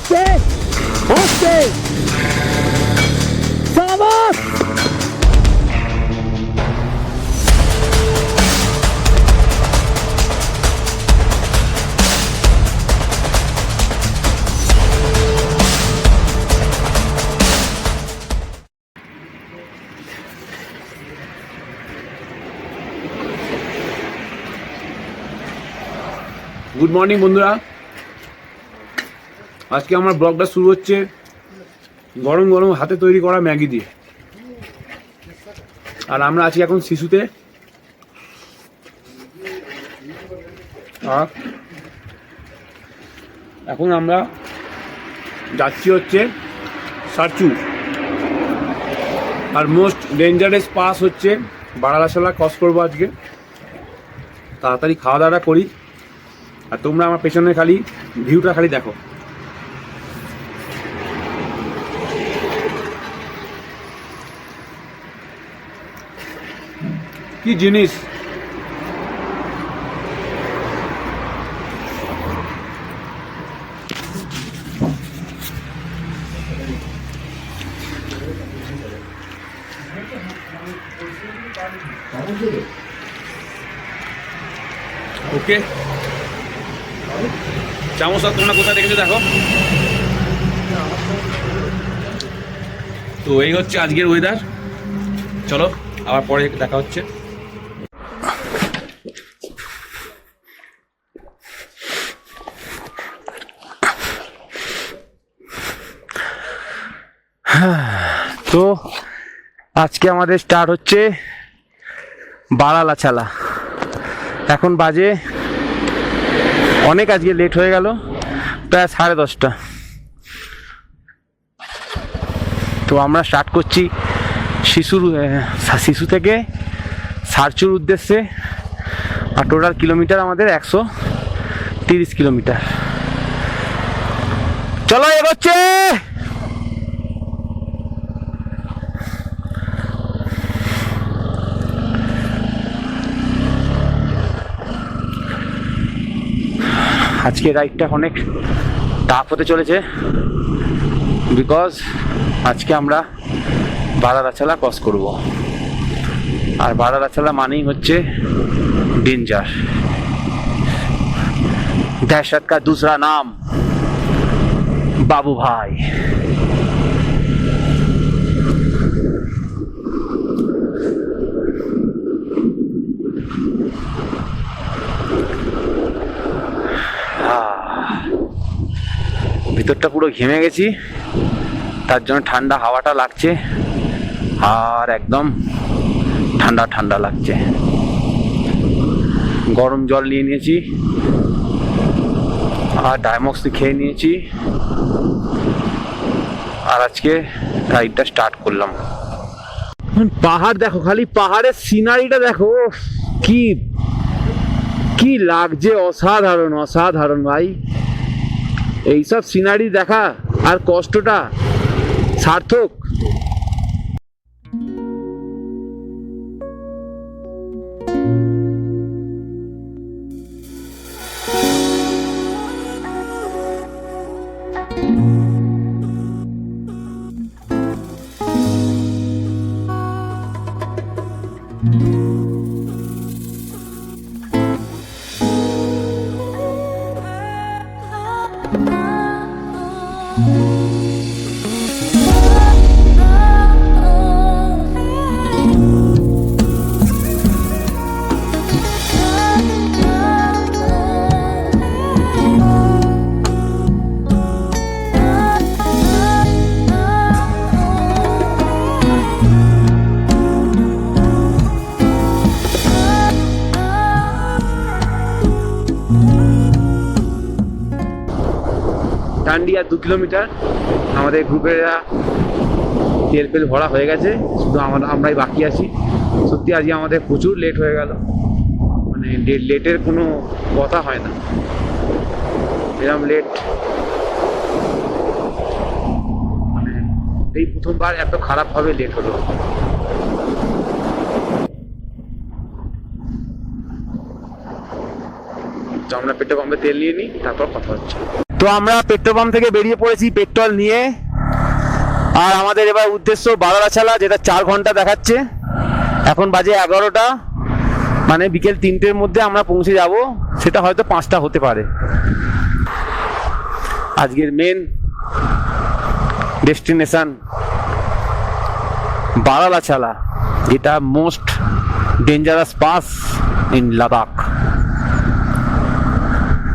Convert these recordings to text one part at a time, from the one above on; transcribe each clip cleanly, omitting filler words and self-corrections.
আস্তে আস্তে সাবাস। গুড মর্নিং বন্ধুরা, আজকে আমার ব্লগটা শুরু হচ্ছে গরম গরম হাতে তৈরি করা ম্যাগি দিয়ে। আর আমরা আছি এখন শিশুতে। আর এখন আমরা যাচ্ছি হচ্ছে সারচু। আর মোস্ট ডেঞ্জারাস পাস হচ্ছে বারালাশালা ক্রস করবো আজকে। তাড়াতাড়ি খাওয়া দাওয়া করি, আর তোমরা আমার পেছনে খালি ভিউটা খালি দেখো। কি জিনিস! ওকে, চামচ তোমরা কোথায় দেখেছো দেখো। তো এই হচ্ছে আজকের ওয়েদার। চলো আবার পরে দেখা হচ্ছে। তো আজকে আমাদের স্টার্ট হচ্ছে বারালাছালা। এখন বাজে অনেক, আজকে লেট হয়ে গেল, প্রায় 10:30। তো আমরা স্টার্ট করছি শিশু থেকে সারচুর উদ্দেশ্যে। আর টোটাল কিলোমিটার আমাদের 130 কিলোমিটার। চলো এগোচ্ছে। আজকে রাইডটা অনেক টাফ হতে চলেছে, বিকজ আজকে আমরা বারালাছালা ক্রস করব। আর বারালাছালা মানেই হচ্ছে ডেঞ্জার। दहशत का दूसरा नाम बाबू भाई। ভিতরটা পুরো ঘেমে গেছি, তার জন্য ঠান্ডা হাওয়াটা লাগছে, আর একদম ঠান্ডা ঠান্ডা লাগছে। গরম জল নিয়ে নিয়েছি আর ডায়মক্স খেয়ে নিয়েছি। আর আজকে রাইডটা স্টার্ট করলাম। পাহাড় দেখো, খালি পাহাড়ের সিনারিটা দেখো, কি কি লাগছে! অসাধারণ অসাধারণ ভাই। এইসব সিনারি দেখা আর কষ্টটা সার্থক। ডান্ডিয়া 2 কিলোমিটার। আমাদের গ্রুপেরা তেল ভরা হয়ে গেছে, শুধু আমরাই বাকি আছি। সত্যি আজকে আমাদের প্রচুর লেট হয়ে গেল, মানে লেটের কোনো কথা হয় না, এরকম লেট মানে এই প্রথমবার এত খারাপভাবে লেট হলো। তো আমরা পেটে কমে তেল নিয়ে নিই, তারপর কথা হচ্ছে। তো আমরা পেট্রোল পাম্প থেকে বেরিয়ে পড়েছি পেট্রোল নিয়ে, আর আমাদের এবার উদ্দেশ্য বারালাছালা, যেটা 4 ঘন্টা দেখাচ্ছে। এখন বাজে 11টা, মানে বিকেল 3টের মধ্যে আমরা পৌঁছে যাব, সেটা হয়তো 5টা হতে পারে। আজকের মেন ডেস্টিনেশন বারালাছালা, যেটা most dangerous pass in Ladakh.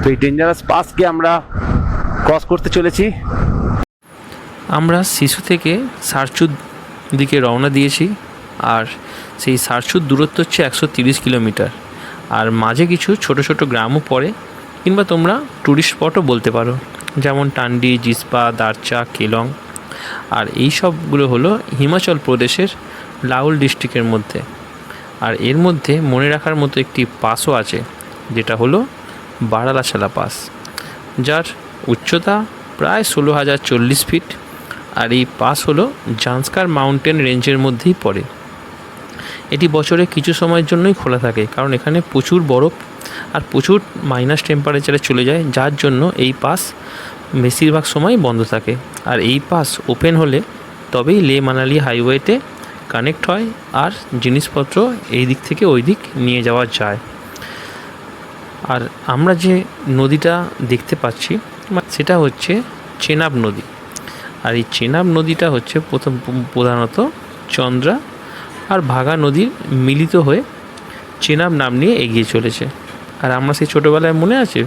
তো এই ডেঞ্জারাস পাসকে আমরা ক্রস করতে চলেছি। আমরা সিসু থেকে সারচুর দিকে রওনা দিয়েছি, আর সেই সারচুর দূরত্ব হচ্ছে 130 কিলোমিটার। আর মাঝে কিছু ছোট ছোট গ্রামও পড়ে, কিংবা তোমরা ট্যুরিস্ট স্পটও বলতে পারো, যেমন টান্ডি, জিসপা, দারচা, কেলং। আর এই সবগুলো হলো হিমাচল প্রদেশের লাউল ডিস্ট্রিক্টের মধ্যে। আর এর মধ্যে মনে রাখার মতো একটি পাসও আছে, যেটা হলো বারালাছালা পাস, যার উচ্চতা প্রায় 16,040 ফিট। আর এই পাস হলো জান্সকার মাউন্টেন রেঞ্জের মধ্যেই পড়ে। এটি বছরে কিছু সময়ের জন্যই খোলা থাকে, কারণ এখানে প্রচুর বরফ আর প্রচুর মাইনাস টেম্পারেচারে চলে যায়, যার জন্য এই পাস বেশিরভাগ সময় বন্ধ থাকে। আর এই পাস ওপেন হলে তবেই লে মানালি হাইওয়েতে কানেক্ট হয়, আর জিনিসপত্র এই দিক থেকে ওই দিক নিয়ে যাওয়া যায়। আর আমরা যে নদীটা দেখতে পাচ্ছি সেটা হচ্ছে চেনাব নদী। আর এই চেনাব নদীটা হচ্ছে প্রধানত চন্দ্রা আর ভাগা নদীর মিলিত হয়ে চেনাব নাম নিয়ে এগিয়ে চলেছে। আর আমরা সেই ছোটোবেলায় মনে আছে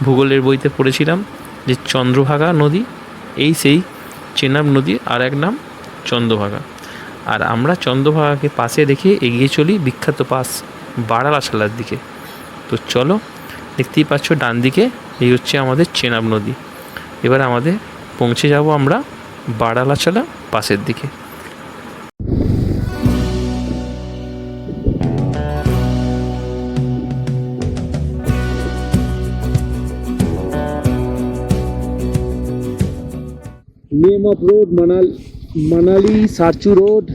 ভূগোলের বইতে পড়েছিলাম যে চন্দ্রভাগা নদী, এই সেই চেনাব নদীর আর এক নাম চন্দ্রভাগা। আর আমরা চন্দ্রভাগাকে পাশে রেখে এগিয়ে চলি বিখ্যাত পাস বারালাছালার দিকে। তো চলো, দেখতেই পাচ্ছ ডান দিকে এই হচ্ছে আমাদের চেনাব নদী। এবার আমাদের পৌঁছে যাব আমরা বারালাছালা পাসের দিকে। Name of road Manali Sarchu road,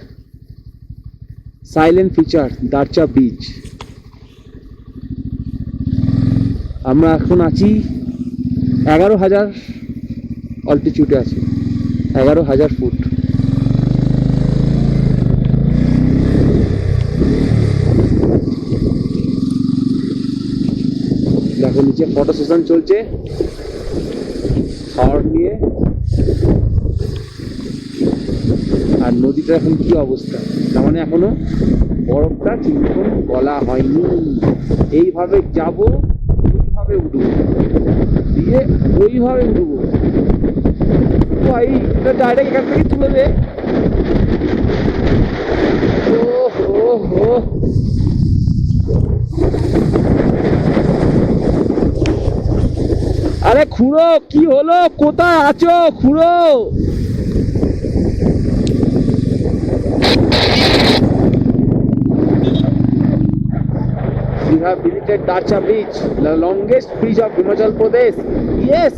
silent feature Darcha বিচ। আমরা এখন আছি 11,000 অল্টিটিউডে আছি, 11,000 ফুট। দেখো নিচে ফটো সেশন চলছে হর্ন নিয়ে। আর নদীটা এখন কি অবস্থা, তার মানে এখনো বরফটা ঠিকমতো গলা হয়নি। এইভাবে যাব, ওইভাবে উঠবো, দিয়ে ওইভাবে উঠবো। ভাই এটা ডাইরেক্ট এখান থেকে তুলে দে। আরে খুড়ো, কি হলো, কোথায় আছো খুড়ো? We have visited Darcha Beach, the longest beach of Himachal Pradesh. Yes!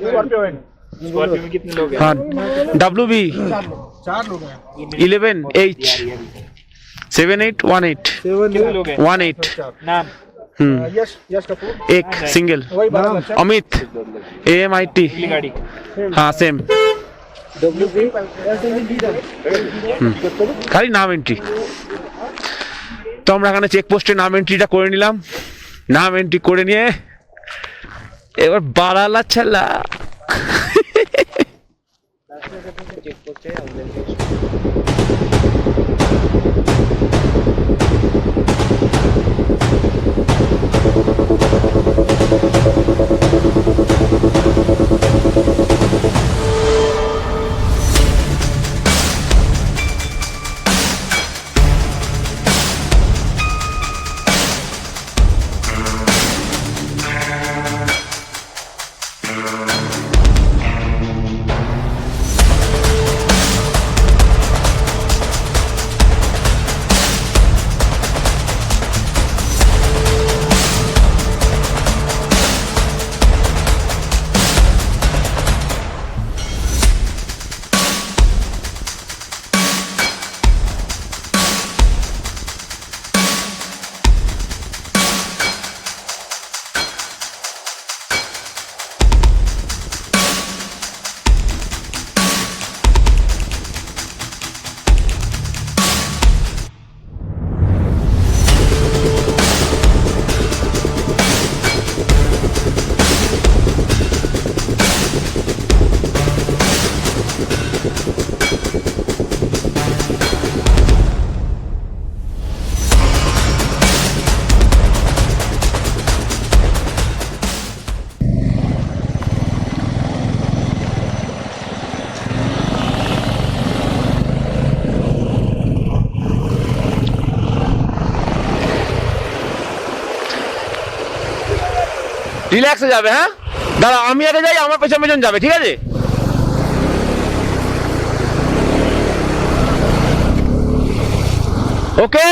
Scorpio में कितने लोग हैं? हाँ, WB 11H 7818 कितने लोग हैं? 18 नाम? यश कपूर एक सिंगल वही बात अमित AMIT। पिछली गाड़ी हाँ सेम, খালি নাম এন্ট্রি। তো আমরা এখানে চেকপোস্টে নাম এন্ট্রিটা করে নিলাম। নাম এন্ট্রি করে নিয়ে এবার বারালাছালা। রিল্যাক্সে যাবে। হ্যাঁ দাঁড়া, আমি আগে যাই, আমার পেছন পেছন যাবে, ঠিক আছে? ওকে।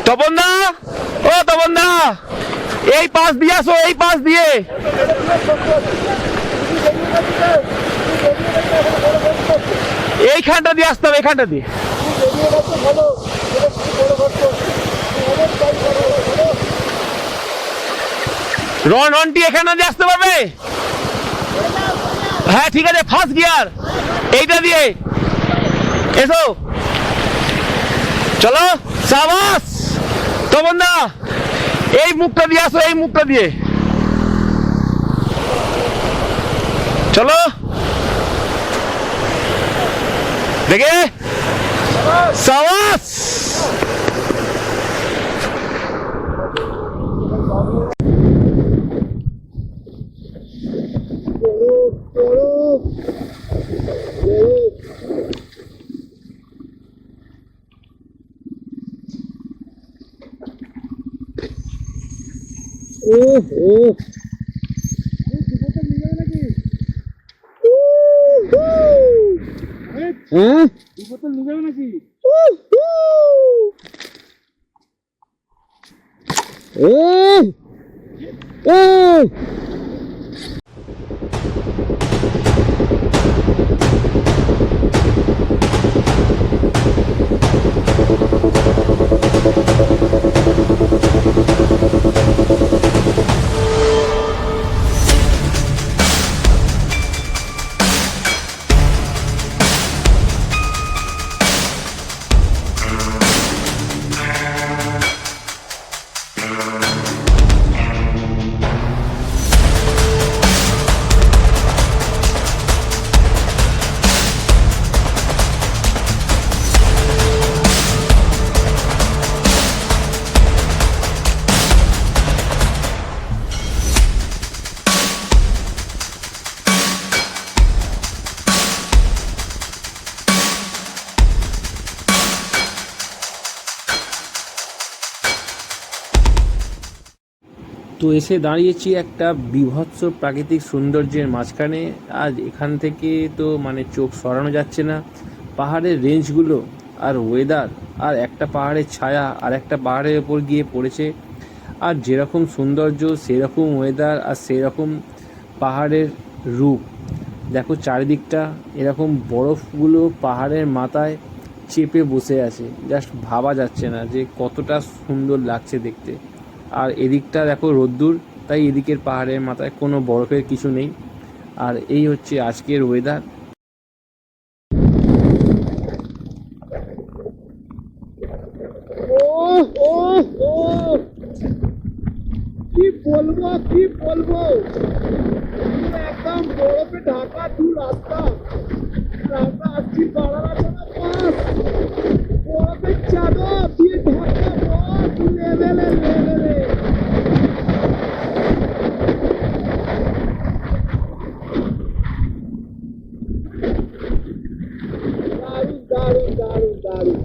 তপনদা, ও তপনদা, এই পাশ দিয়ে আসো, এই পাশ দিয়ে। এইখানটা দিয়ে আসতে হবে, এইখানটা দিয়ে। রনটি এখানে দিয়ে আসতে পারবে? হ্যাঁ ঠিক আছে, ফার্স্ট গিয়ার এইটা দিয়ে এসো, চলো। সাবাস তপনদা, এই মুখটা দিয়ে আসো, এই মুখটা দিয়ে চলো। দেখে সাবাস। তো এসে দাঁড়িয়েছি একটা বীভৎস প্রাকৃতিক সৌন্দর্যের মাঝখানে। আজ এখান থেকে তো মানে চোখ সরানো যাচ্ছে না। পাহাড়ের রেঞ্জগুলো আর ওয়েদার, আর একটা পাহাড়ের ছায়া আর একটা পাহাড়ের ওপর গিয়ে পড়েছে, আর যেরকম সৌন্দর্য সেরকম ওয়েদার আর সেরকম পাহাড়ের রূপ। দেখো চারিদিকটা এরকম বরফগুলো পাহাড়ের মাথায় চেপে বসে আছে, জাস্ট ভাবা যাচ্ছে না যে কতটা সুন্দর লাগছে দেখতে। আর এদিকটা দেখো রোদ্দুর, তাই এদিকের পাহাড়ের মাথায় কোনো বরফের কিছু নেই। আর এই হচ্ছে আজকের ওয়েদার। কি বলবো, কি বলবো, একদম বরফে ঢাকা দু রাস্তা। আমরা আসছি বারাণসীর পাশ, বরফের চাদর দিয়ে ঢাকা, বরফ লেভেলে লেভেলে। দারুণ দারুণ দারুণ দারুণ।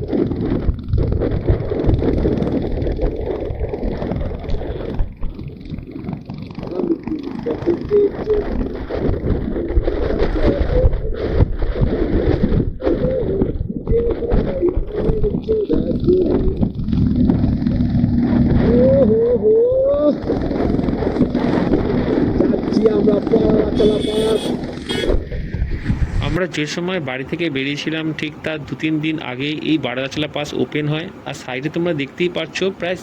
আমরা যে সময় বাড়ি থেকে বেরিয়েছিলাম ঠিক তার 2-3 দিন আগে এই বারাগাছালা পাস ওপেন হয়। আর সাইডে তোমরা দেখতেই পাচ্ছ প্রায়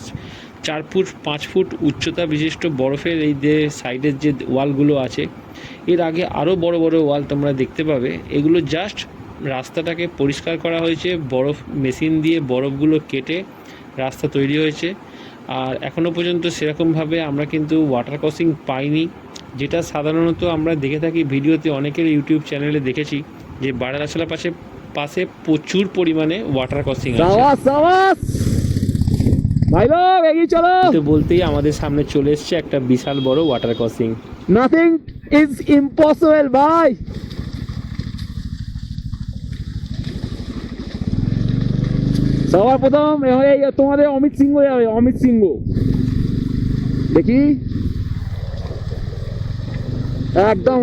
4 ফুট 5 ফুট উচ্চতা বিশিষ্ট বরফের এই যে সাইডের যে ওয়ালগুলো আছে, এর আগে আরও বড় বড় ওয়াল তোমরা দেখতে পাবে। এগুলো জাস্ট রাস্তাটাকে পরিষ্কার করা হয়েছে, বরফ মেশিন দিয়ে বরফগুলো কেটে রাস্তা তৈরি হয়েছে। আর এখনও পর্যন্ত সেরকমভাবে আমরা কিন্তু ওয়াটার ক্রসিং পাইনি, যেটা সাধারণত আমরা দেখে থাকি ভিডিওতে, অনেকের ইউটিউব চ্যানেলে দেখেছি যে বারাগাছালা পাশে প্রচুর পরিমাণে ওয়াটার ক্রসিং আছে। ভাই লোক এগিয়ে চলো। তো বলতেই আমাদের সামনে চলে এসছে একটা বিশাল বড় water crossing. Nothing is impossible ভাই। সবার প্রথম তোমাদের অমিত সিংহ যাবে, অমিত সিংহ। দেখি একদম